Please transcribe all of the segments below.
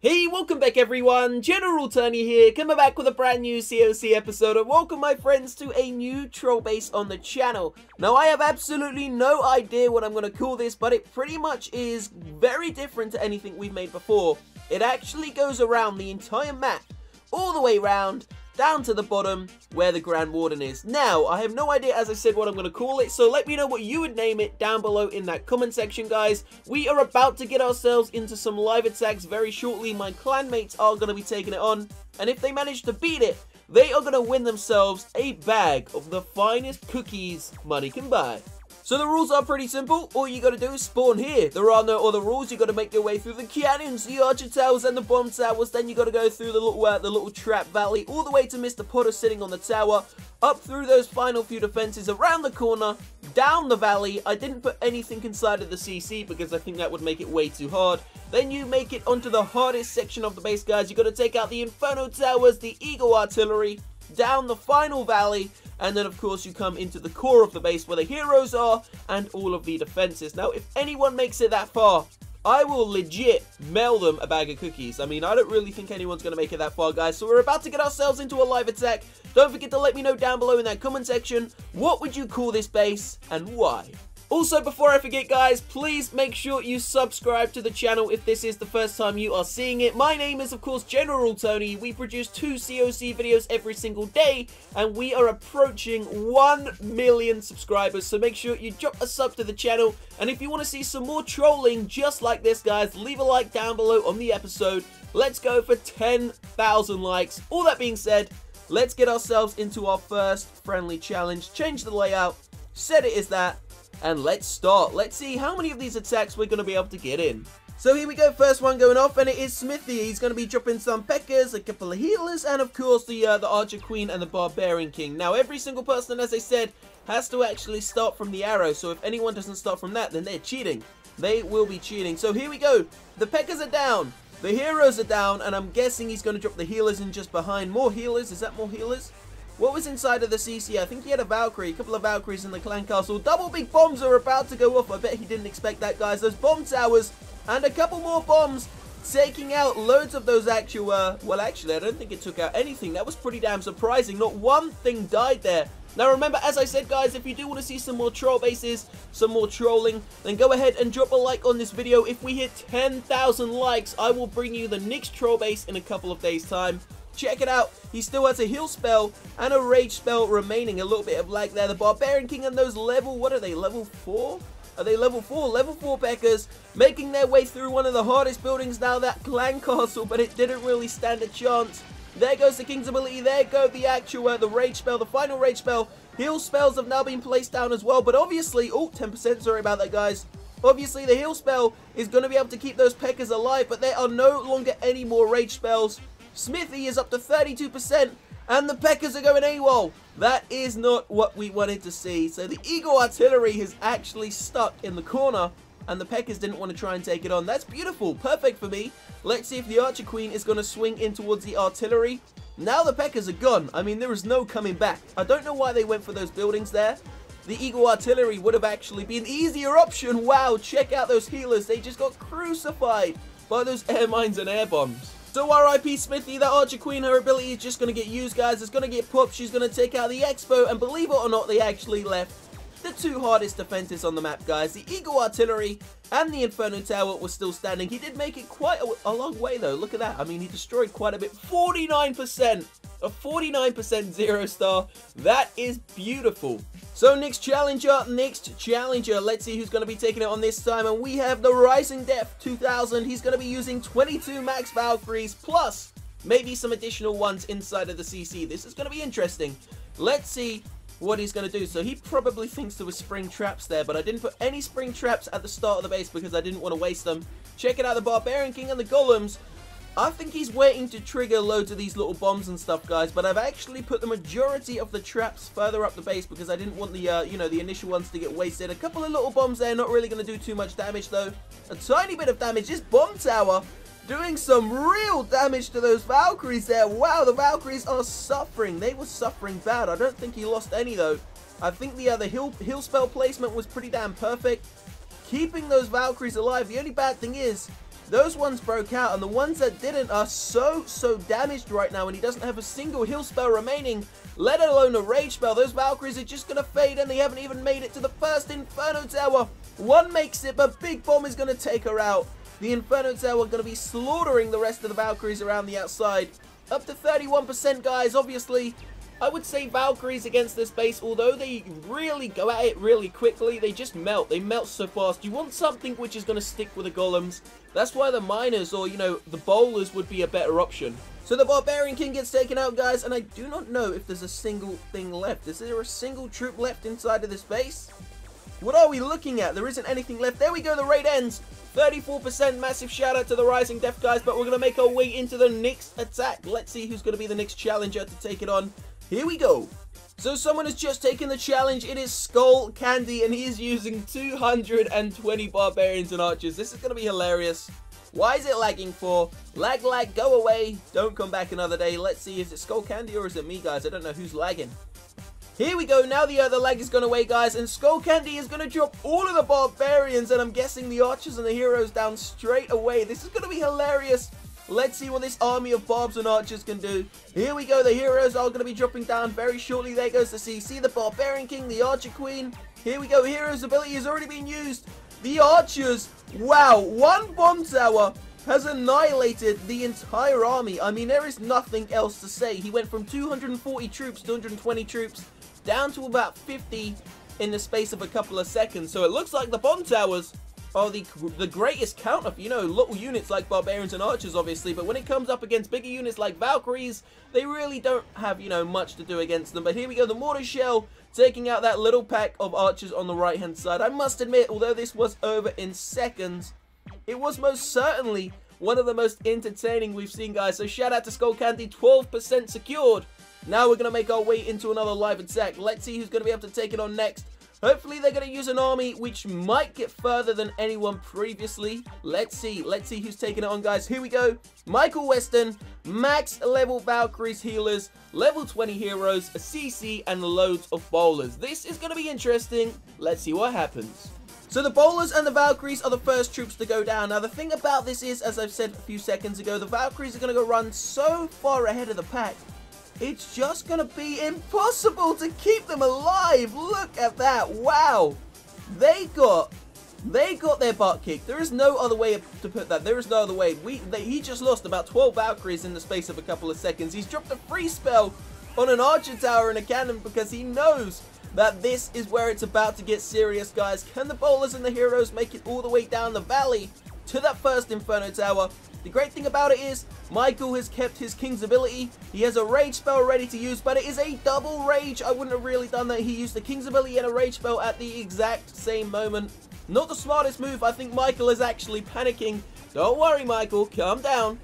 Hey, welcome back everyone, General Tony here, coming back with a brand new COC episode, and welcome my friends to a new troll base on the channel. Now I have absolutely no idea what I'm going to call this, but it pretty much is very different to anything we've made before. It actually goes around the entire map, all the way around, down to the bottom where the Grand Warden is. Now, I have no idea, as I said, what I'm going to call it, so let me know what you would name it down below in that comment section, guys. We are about to get ourselves into some live attacks very shortly. My clanmates are going to be taking it on, and if they manage to beat it, they are going to win themselves a bag of the finest cookies money can buy. So the rules are pretty simple. All you got to do is spawn here. There are no other rules. You got to make your way through the cannons, the archer towers, and the bomb towers. Then you got to go through the little trap valley, all the way to Mr. Potter sitting on the tower, up through those final few defenses, around the corner, down the valley. I didn't put anything inside of the CC because I think that would make it way too hard. Then you make it onto the hardest section of the base, guys. You got to take out the Inferno towers, the Eagle artillery, down the final valley, and then of course you come into the core of the base where the heroes are and all of the defenses. Now if anyone makes it that far, I will legit mail them a bag of cookies. I mean, I don't really think anyone's going to make it that far, guys. So we're about to get ourselves into a live attack. Don't forget to let me know down below in that comment section, what would you call this base and why? Also, before I forget, guys, please make sure you subscribe to the channel if this is the first time you are seeing it. My name is, of course, General Tony. We produce 2 COC videos every single day, and we are approaching 1 million subscribers. So make sure you drop a sub to the channel, and if you want to see some more trolling just like this, guys, leave a like down below on the episode. Let's go for 10,000 likes. All that being said, let's get ourselves into our first friendly challenge. Change the layout, set it as that, and let's start. Let's see how many of these attacks we're going to be able to get in. So here we go, first one going off, and it is Smithy. He's going to be dropping some P.E.K.K.A.s, a couple of healers, and of course the Archer Queen and the Barbarian King. Now every single person, as I said, has to actually start from the arrow, so if anyone doesn't start from that, then they're cheating. They will be cheating. So here we go. The P.E.K.K.A.s are down, the heroes are down, and I'm guessing he's going to drop the healers in just behind. More healers. Is that more healers? What was inside of the CC? I think he had a Valkyrie, a couple of Valkyries in the clan castle. Double big bombs are about to go off. I bet he didn't expect that, guys. Those bomb towers and a couple more bombs taking out loads of those actual, well, actually, I don't think it took out anything. That was pretty damn surprising. Not one thing died there. Now, remember, as I said, guys, if you do want to see some more troll bases, some more trolling, then go ahead and drop a like on this video. If we hit 10,000 likes, I will bring you the next troll base in a couple of days' time. Check it out. He still has a heal spell and a rage spell remaining. A little bit of lag there. The Barbarian King and those level, what are they, level 4? Are they level 4? Level 4 P.E.K.K.A.s making their way through one of the hardest buildings now, that clan castle, but it didn't really stand a chance. There goes the King's ability. There go the actual, the rage spell, the final rage spell. Heal spells have now been placed down as well, but obviously, oh, 10%, sorry about that, guys. Obviously, the heal spell is going to be able to keep those P.E.K.K.A.s alive, but there are no longer any more rage spells. Smithy is up to 32%, and the P.E.K.K.A.s are going AWOL. That is not what we wanted to see. So the Eagle artillery has actually stuck in the corner, and the P.E.K.K.A.s didn't want to try and take it on. That's beautiful. Perfect for me. Let's see if the Archer Queen is going to swing in towards the artillery. Now the P.E.K.K.A.s are gone. I mean, there is no coming back. I don't know why they went for those buildings there. The Eagle artillery would have actually been the easier option. Wow, check out those healers. They just got crucified by those air mines and air bombs. So RIP Smithy, that Archer Queen, her ability is just going to get used, guys. It's going to get popped. She's going to take out the Expo, and believe it or not, they actually left the 2 hardest defenses on the map, guys. The Eagle artillery and the Inferno tower was still standing. He did make it quite a long way, though. Look at that. I mean, he destroyed quite a bit. 49%. A 49% 0 star. That is beautiful. So next challenger. Let's see who's going to be taking it on this time. And we have the Rising Death 2000. He's going to be using 22 max Valkyries plus maybe some additional ones inside of the CC. This is going to be interesting. Let's see what he's going to do. So he probably thinks there was spring traps there, but I didn't put any spring traps at the start of the base because I didn't want to waste them. Check it out, the Barbarian King and the Golems. I think he's waiting to trigger loads of these little bombs and stuff, guys, but I've actually put the majority of the traps further up the base because I didn't want the, you know, the initial ones to get wasted. A couple of little bombs there, not really going to do too much damage, though. A tiny bit of damage. This bomb tower doing some real damage to those Valkyries there. Wow, the Valkyries are suffering. They were suffering bad. I don't think he lost any, though. I think the heal spell placement was pretty damn perfect. Keeping those Valkyries alive. The only bad thing is, those ones broke out, and the ones that didn't are so damaged right now, and he doesn't have a single heal spell remaining, let alone a rage spell. Those Valkyries are just going to fade, and they haven't even made it to the first Inferno Tower. One makes it, but Big Bomb is going to take her out. The Inferno Tower are going to be slaughtering the rest of the Valkyries around the outside. Up to 31%, guys. Obviously, I would say Valkyries against this base, although they really go at it really quickly, they just melt. They melt so fast. You want something which is going to stick with the golems. That's why the miners or, you know, the bowlers would be a better option. So the Barbarian King gets taken out, guys, and I do not know if there's a single thing left. Is there a single troop left inside of this base? What are we looking at? There isn't anything left. There we go. The raid ends. 34%. Massive shout out to the Rising Death, guys, but we're going to make our way into the next attack. Let's see who's going to be the next challenger to take it on. Here we go. So someone has just taken the challenge. It is Skull Candy, and he is using 220 barbarians and archers. This is going to be hilarious. Why is it lagging for? Lag, go away. Don't come back another day. Let's see, is it Skull Candy or is it me, guys? I don't know who's lagging. Here we go. Now the lag has gone away, guys, and Skull Candy is going to drop all of the barbarians, and I'm guessing the archers and the heroes down straight away. This is going to be hilarious. Let's see what this army of barbs and archers can do. Here we go. The heroes are going to be dropping down very shortly. There goes the CC, the Barbarian King, the Archer Queen. Here we go. Hero's ability has already been used. The archers, wow, one bomb tower has annihilated the entire army. I mean, there is nothing else to say. He went from 240 troops, 220 troops, down to about 50 in the space of a couple of seconds. So it looks like the bomb towers are the greatest counter for, you know, little units like barbarians and archers, obviously, but when it comes up against bigger units like Valkyries, they really don't have, you know, much to do against them. But here we go, the mortar shell taking out that little pack of archers on the right hand side. I must admit, although this was over in seconds, it was most certainly one of the most entertaining we've seen, guys. So shout out to Skull Candy, 12% secured. Now we're going to make our way into another live attack. Let's see who's going to be able to take it on next. Hopefully they're going to use an army which might get further than anyone previously. Let's see who's taking it on, guys. Here we go. Michael Weston, max level Valkyries healers, level 20 heroes, a CC, and loads of bowlers. This is going to be interesting. Let's see what happens. So the bowlers and the Valkyries are the first troops to go down. Now the thing about this is, as I've said a few seconds ago, the Valkyries are going to go run so far ahead of the pack. It's just going to be impossible to keep them alive. Look at that. Wow. They got their butt kicked. There is no other way to put that. There is no other way. He just lost about 12 Valkyries in the space of a couple of seconds. He's dropped a free spell on an archer tower and a cannon because he knows that this is where it's about to get serious, guys. Can the bowlers and the heroes make it all the way down the valley to that first Inferno Tower? The great thing about it is, Michael has kept his King's ability. He has a Rage spell ready to use, but it is a double Rage. I wouldn't have really done that. He used the King's ability and a Rage spell at the exact same moment. Not the smartest move. I think Michael is actually panicking. Don't worry, Michael. Calm down.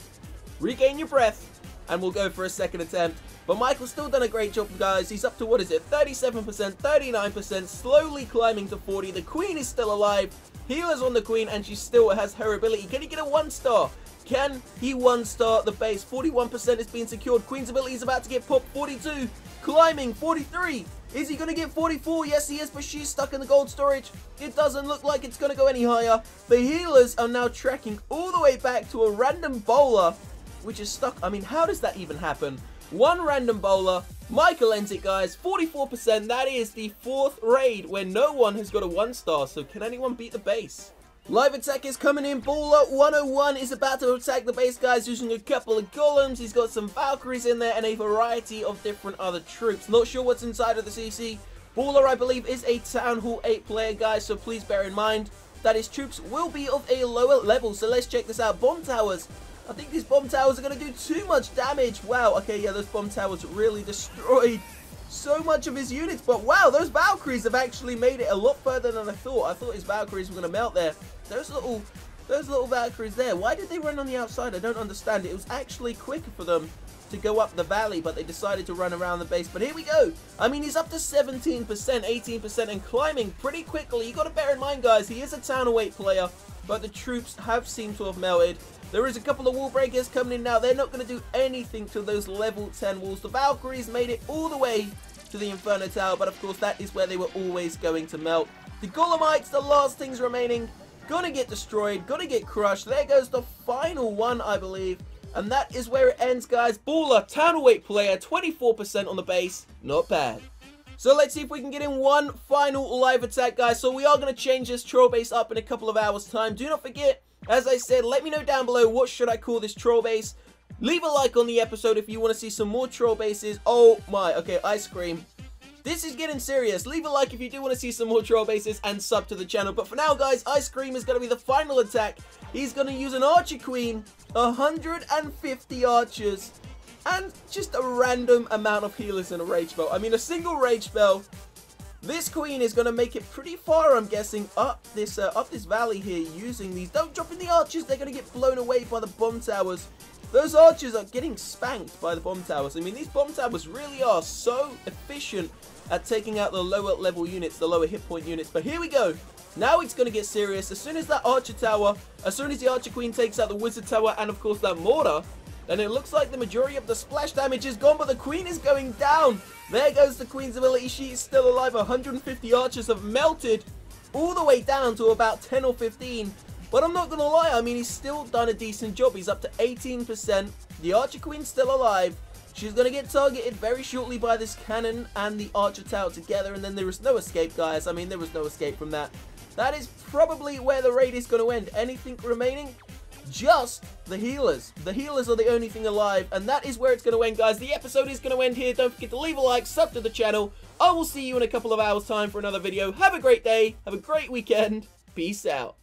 Regain your breath, and we'll go for a second attempt. But Michael's still done a great job, guys. He's up to, what is it, 37%, 39%, slowly climbing to 40. The Queen is still alive. Healer's on the Queen, and she still has her ability. Can he get a 1-star? Can he 1-star the base? 41% is being secured. Queen's ability is about to get popped. 42. Climbing. 43. Is he going to get 44? Yes, he is, but she's stuck in the gold storage. It doesn't look like it's going to go any higher. The healers are now tracking all the way back to a random bowler, which is stuck. I mean, how does that even happen? One random bowler. Michael ends it, guys. 44%. That is the 4th raid where no one has got a 1-star. So can anyone beat the base? Live attack is coming in. Bowler 101 is about to attack the base, guys, using a couple of golems. He's got some Valkyries in there and a variety of different other troops. Not sure what's inside of the CC. Bowler, I believe, is a Town Hall 8 player, guys, so please bear in mind that his troops will be of a lower level. So let's check this out. Bomb towers. I think these bomb towers are going to do too much damage. Wow, okay, yeah, those bomb towers really destroyed so much of his units. But wow, those Valkyries have actually made it a lot further than I thought. I thought his Valkyries were going to melt there. Those little Valkyries there, why did they run on the outside? I don't understand. It was actually quicker for them to go up the valley, but they decided to run around the base. But here we go. I mean, he's up to 17%, 18%, and climbing pretty quickly. You got to bear in mind, guys, he is a Town Hall 8 player, but the troops have seemed to have melted. There is a couple of wall breakers coming in now. They're not going to do anything to those level 10 walls. The Valkyries made it all the way to the Inferno Tower, but of course that is where they were always going to melt. The Golemites, the last things remaining. Gonna get destroyed, gonna get crushed. There goes the final one, I believe. And that is where it ends, guys. Baller, counterweight player, 24% on the base. Not bad. So let's see if we can get in one final live attack, guys. So we are going to change this troll base up in a couple of hours' time. Do not forget, as I said, let me know down below what should I call this troll base. Leave a like on the episode if you want to see some more troll bases. Oh my, okay, ice cream. This is getting serious. Leave a like if you do want to see some more troll bases and sub to the channel. But for now, guys, Ice Cream is going to be the final attack. He's going to use an Archer Queen, 150 archers, and just a random amount of healers in a rage spell. I mean, a single rage spell. This queen is going to make it pretty far, I'm guessing, up this valley here using these. Don't drop in the archers. They're going to get blown away by the bomb towers. Those archers are getting spanked by the bomb towers. I mean, these bomb towers really are so efficient at taking out the lower level units, the lower hit point units. But here we go. Now it's going to get serious. As soon as that archer tower, as soon as the archer queen takes out the wizard tower and, of course, that mortar, then it looks like the majority of the splash damage is gone, but the queen is going down. There goes the queen's ability. She is still alive. 150 archers have melted all the way down to about 10 or 15. But I'm not going to lie, I mean, he's still done a decent job. He's up to 18%. The Archer Queen's still alive. She's going to get targeted very shortly by this cannon and the Archer Tower together. And then there is no escape, guys. I mean, there was no escape from that. That is probably where the raid is going to end. Anything remaining? Just the healers. The healers are the only thing alive. And that is where it's going to end, guys. The episode is going to end here. Don't forget to leave a like, sub to the channel. I will see you in a couple of hours' time for another video. Have a great day. Have a great weekend. Peace out.